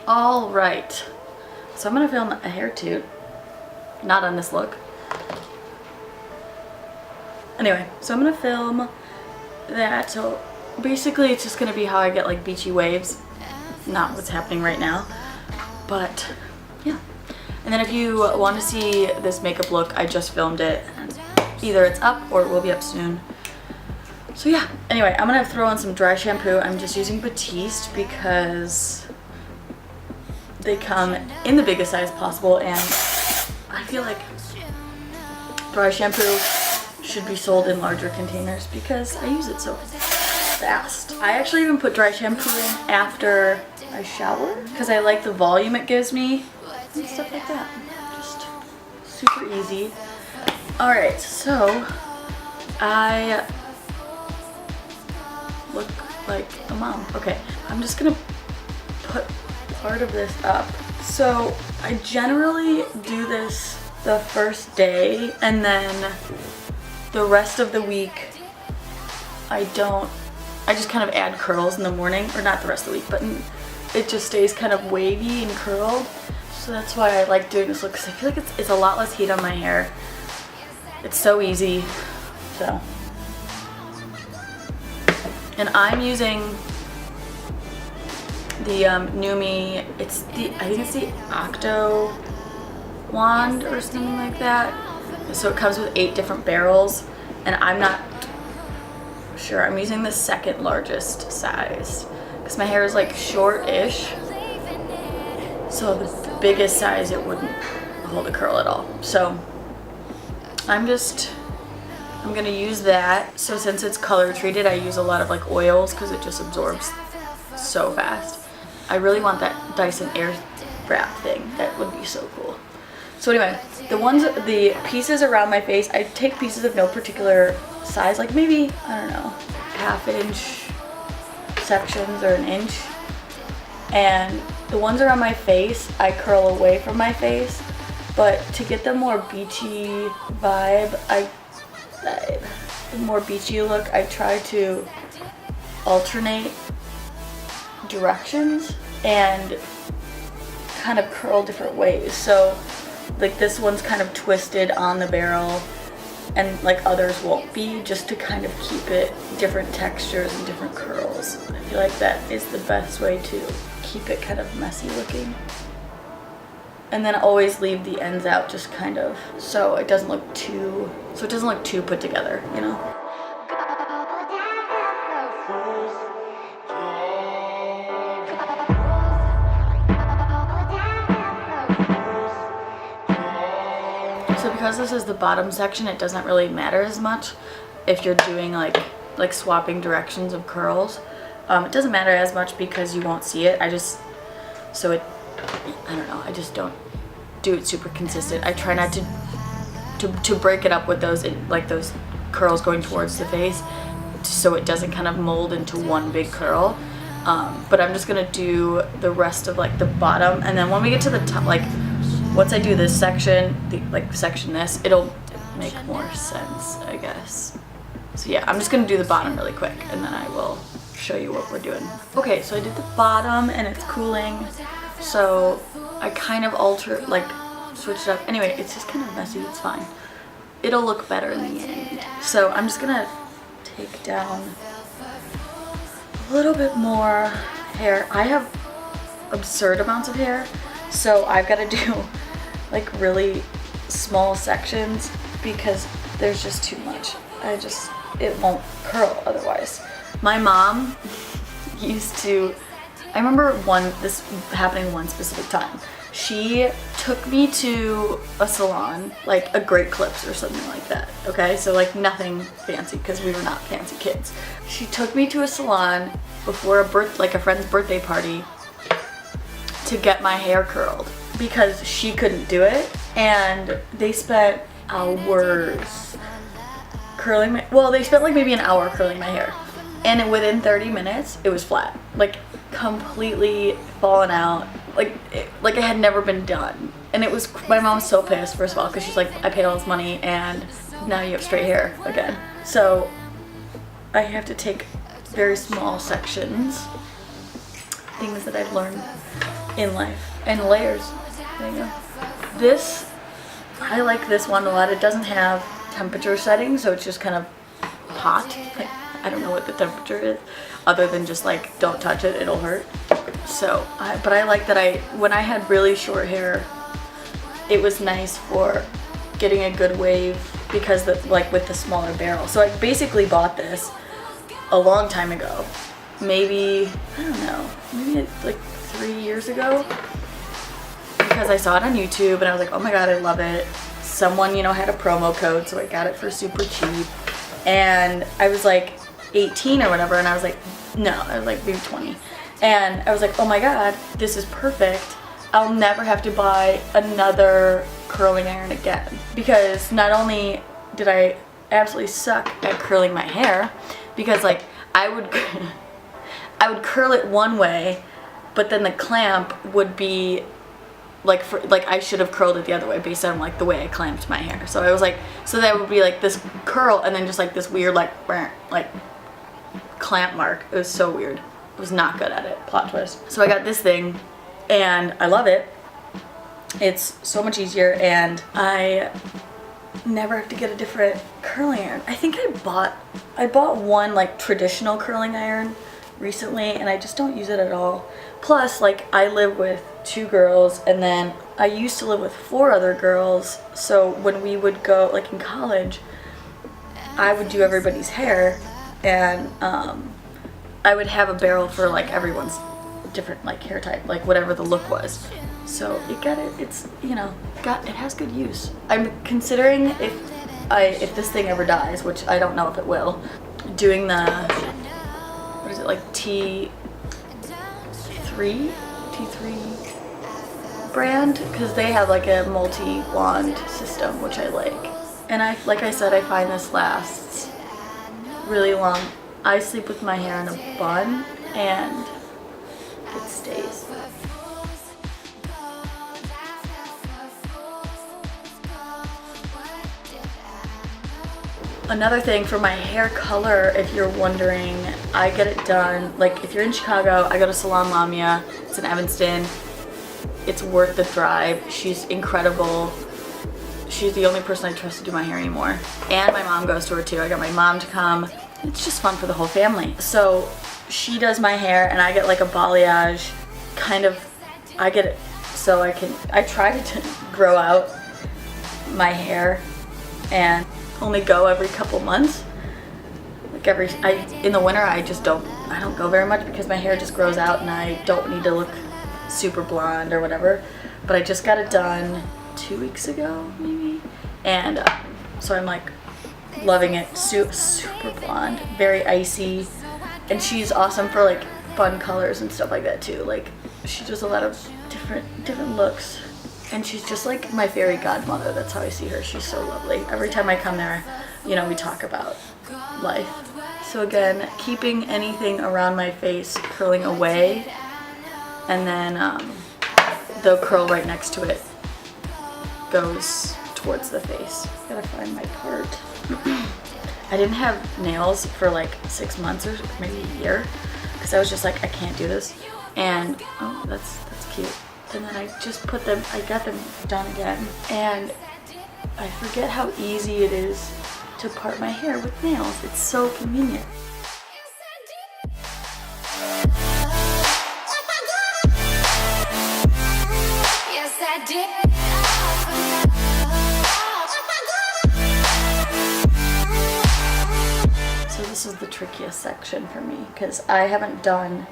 All right, so I'm gonna film a hair toot, not on this look. Anyway, so I'm gonna film that. So basically it's just gonna be how I get like beachy waves, not what's happening right now, but yeah. And then if you want to see this makeup look, I just filmed it. Either it's up or it will be up soon. So yeah, anyway, I'm gonna throw on some dry shampoo. I'm just using Batiste because they come in the biggest size possible, and I feel like dry shampoo should be sold in larger containers because I use it so fast. I actually even put dry shampoo in after I shower because I like the volume it gives me and stuff like that. Just super easy. Alright, so I look like a mom. Okay, I'm just gonna put part of this up. So I generally do this the first day, and then the rest of the week I just kind of add curls in the morning, or not the rest of the week, but it just stays kind of wavy and curled. So that's why I like doing this look, because I feel like it's a lot less heat on my hair. It's so easy. So, and I'm using the Nume, I think it's the Octowand or something like that. So it comes with 8 different barrels, and I'm not sure. I'm using the second largest size because my hair is like short-ish. So the biggest size, it wouldn't hold a curl at all. So I'm gonna use that. So since it's color treated, I use a lot of like oils because it just absorbs so fast. I really want that Dyson air wrap thing. That would be so cool. So anyway, the pieces around my face, I take pieces of no particular size, like maybe, I don't know, 1/2 inch sections or 1 inch. And the ones around my face, I curl away from my face. But to get the more beachy vibe, the more beachy look, I try to alternate directions and kind of curl different ways. So like this one's kind of twisted on the barrel, and like others won't be, just to kind of keep it different textures and different curls. I feel like that is the best way to keep it kind of messy looking. And then always leave the ends out, just kind of so it doesn't look too put together, you know? So because this is the bottom section, it doesn't really matter as much if you're doing like swapping directions of curls. It doesn't matter as much because you won't see it. I don't know, I just don't do it super consistent. I try not to break it up with those curls going towards the face, so it doesn't kind of mold into one big curl. But I'm just gonna do the rest of like the bottom, and then when we get to the top, like once I do this section, it'll make more sense, I guess. So yeah, I'm just gonna do the bottom really quick, and then I will show you what we're doing. Okay, so I did the bottom, and it's cooling, so I kind of switched it up. Anyway, it's just kind of messy, it's fine. It'll look better in the end. So I'm just gonna take down a little bit more hair. I have absurd amounts of hair, so I've got to do like really small sections because there's just too much. It won't curl otherwise. My mom used to, I remember this happening one specific time. She took me to a salon, like a Great Clips or something like that, okay? So like nothing fancy because we were not fancy kids. She took me to a salon before a friend's birthday party to get my hair curled because she couldn't do it, and they spent hours curling they spent like maybe an hour curling my hair, and within 30 minutes it was flat, like completely fallen out, like it had never been done. And my mom was so pissed, first of all, because she's like, I paid all this money and now you have straight hair again. So I have to take very small sections, things that I've learned in life. And layers. There you go. This, I like this one a lot. It doesn't have temperature settings, so it's just kind of hot. Like, I don't know what the temperature is, other than just like, don't touch it, it'll hurt. So, but I like that when I had really short hair, it was nice for getting a good wave because like with the smaller barrel. So I basically bought this a long time ago. Maybe, I don't know, maybe like 3 years ago. Because I saw it on YouTube and I was like, oh my god, I love it. Someone, you know, had a promo code, so I got it for super cheap. And I was like 18 or whatever, and I was like, no, I was like maybe 20. And I was like, oh my god, this is perfect. I'll never have to buy another curling iron again. Because not only did I absolutely suck at curling my hair, because like I would curl it one way, but then the clamp would be like I should have curled it the other way based on like the way I clamped my hair. So I was like, so that would be like this curl and then just like this weird like clamp mark. It was so weird. I was not good at it. Plot twist. So I got this thing and I love it. It's so much easier and I never have to get a different curling iron. I think I bought one like traditional curling iron recently and I just don't use it at all. Plus, like, I live with 2 girls and then I used to live with 4 other girls, so when we would go, like in college, I would do everybody's hair and I would have a barrel for like everyone's different like hair type, like whatever the look was. So it's, you know, it has good use. I'm considering if this thing ever dies, which I don't know if it will, doing the, what is it, like T3 brand, because they have like a multi-wand system, which I like. And like I said, I find this lasts really long. I sleep with my hair in a bun and it stays. Another thing for my hair color, if you're wondering, I get it done, like if you're in Chicago, I go to Salon Lamia. It's in Evanston. It's worth the drive. She's incredible. She's the only person I trust to do my hair anymore. And my mom goes to her too. I got my mom to come. It's just fun for the whole family. So she does my hair and I get like a balayage kind of, I get it so I try to grow out my hair and only go every couple months. Like in the winter I don't go very much because my hair just grows out and I don't need to look super blonde or whatever. But I just got it done 2 weeks ago maybe, and so I'm like loving it. Super blonde, very icy, and she's awesome for like fun colors and stuff like that too. Like she does a lot of different looks. And she's just like my fairy godmother. That's how I see her. She's so lovely. Every time I come there, you know, we talk about life. So again, keeping anything around my face curling away, and then the curl right next to it goes towards the face. Gotta find my part. I didn't have nails for like 6 months or maybe a year because I was just like, I can't do this. And oh, that's cute. And then I just I got them done again. And I forget how easy it is to part my hair with nails. It's so convenient. Yes, I did. So this is the trickiest section for me because I haven't done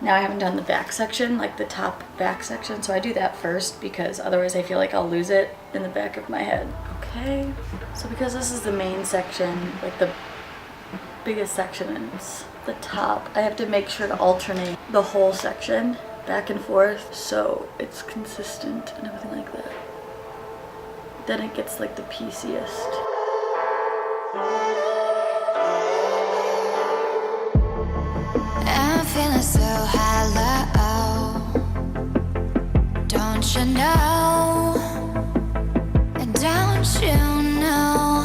the back section, like the top back section, so I do that first because otherwise I feel like I'll lose it in the back of my head. Okay, so because this is the main section, like the biggest section, and it's the top, I have to make sure to alternate the whole section back and forth so it's consistent and everything like that. Then it gets like the pieciest. I'm feeling so hollow, don't you know, and don't you know.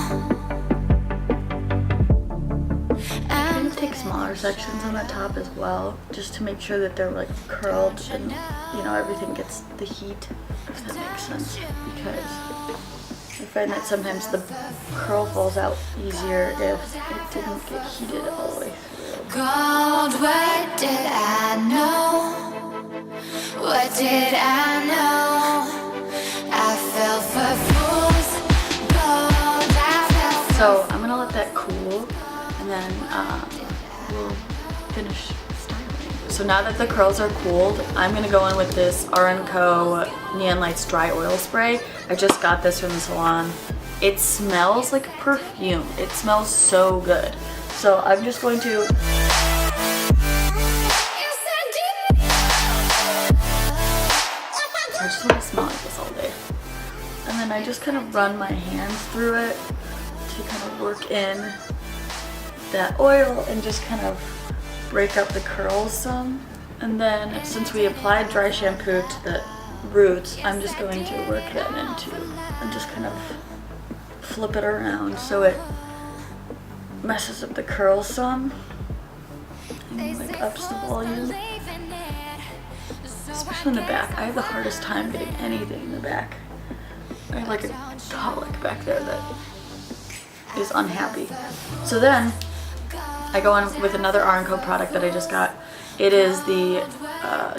I'm gonna take smaller sections on the top as well, just to make sure that they're like curled and, you know, everything gets the heat, if that makes sense. Because I find that sometimes the curl falls out easier if it didn't get heated all the way through. God, what did I know? What did I know? I fell for fools. Gold, I fell. So I'm gonna let that cool, and then we'll finish styling. So now that the curls are cooled, I'm gonna go in with this R+Co Neon Lights Dry Oil Spray. I just got this from the salon. It smells like perfume. It smells so good. So I'm just going to I just want to smell like this all day. And then I just kind of run my hands through it to kind of work in that oil and just kind of break up the curls some. And then since we applied dry shampoo to the roots, I'm just going to work that into and just kind of flip it around so it messes up the curls some and like ups the volume. Especially in the back. I have the hardest time getting anything in the back. I have like a colic back there that is unhappy. So then I go in with another R+Co product that I just got. It is the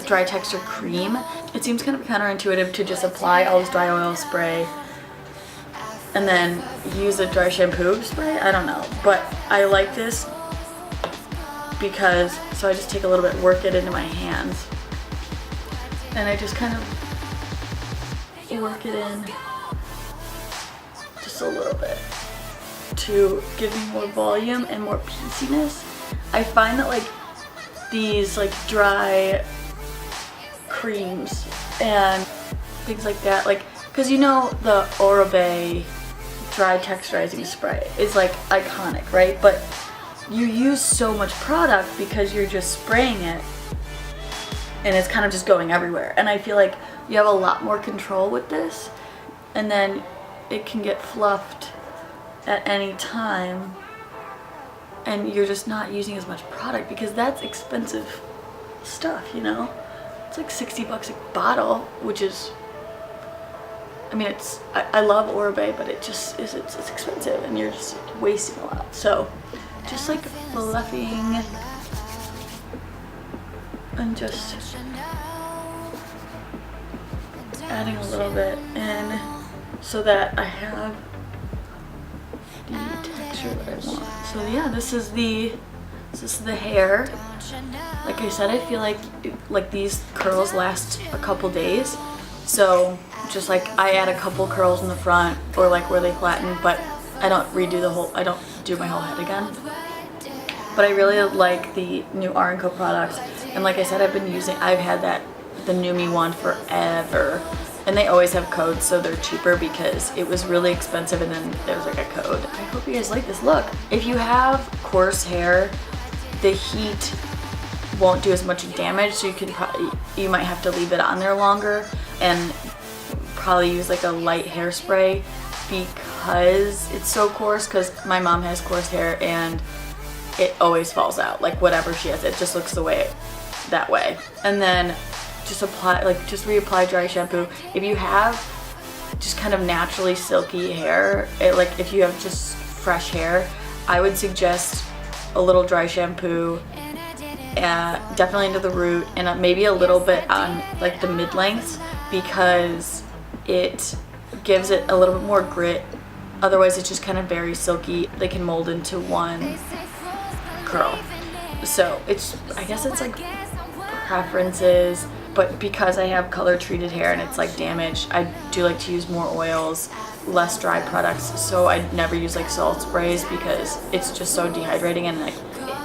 Dry Texture Cream. It seems kind of counterintuitive to just apply all this dry oil spray and then use a dry shampoo spray. I don't know, but I like this because, so I just take a little bit, work it into my hands, and I just kind of work it in just a little bit to give me more volume and more pieciness. I find that like these like dry creams and things like that, like, because you know the Oribe dry texturizing spray is like iconic, right? But you use so much product because you're just spraying it and it's kind of just going everywhere. And I feel like you have a lot more control with this, and then it can get fluffed at any time and you're just not using as much product, because that's expensive stuff, you know? It's like 60 bucks a bottle, which is, I mean, it's, I love Oribe, but it just is, it's expensive and you're just wasting a lot. So just like fluffing and just adding a little bit in so that I have the texture that I want. So yeah, this is the hair. Like I said, I feel like these curls last a couple days. So just like I add a couple curls in the front or like where they flatten, but I don't redo the whole, I don't do my whole head again. But I really like the new R+Co products, and like I said, I've had the Nume one forever, and they always have codes, so they're cheaper because it was really expensive and then there was like a code. I hope you guys like this look. If you have coarse hair, the heat won't do as much damage, so you might have to leave it on there longer and probably use like a light hairspray because it's so coarse, because my mom has coarse hair and it always falls out, like whatever she has, it just looks that way. And then just reapply dry shampoo. If you have just kind of naturally silky hair, like if you have just fresh hair, I would suggest a little dry shampoo, definitely into the root, and maybe a little bit on like the mid-lengths, because it gives it a little bit more grit. Otherwise it's just kind of very silky. They can mold into one curl. So I guess it's like preferences, but because I have color treated hair and it's like damaged, I do like to use more oils, less dry products. So I never use like salt sprays because it's just so dehydrating, and like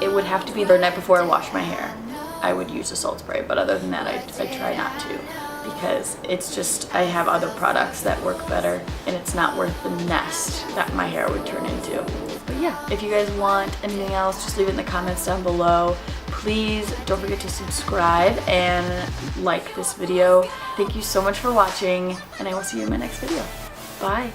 it would have to be the night before I wash my hair I would use a salt spray, but other than that I try not to, because it's just, I have other products that work better and it's not worth the nest that my hair would turn into. But yeah, if you guys want anything else, just leave it in the comments down below. Please don't forget to subscribe and like this video. Thank you so much for watching, and I will see you in my next video. Bye.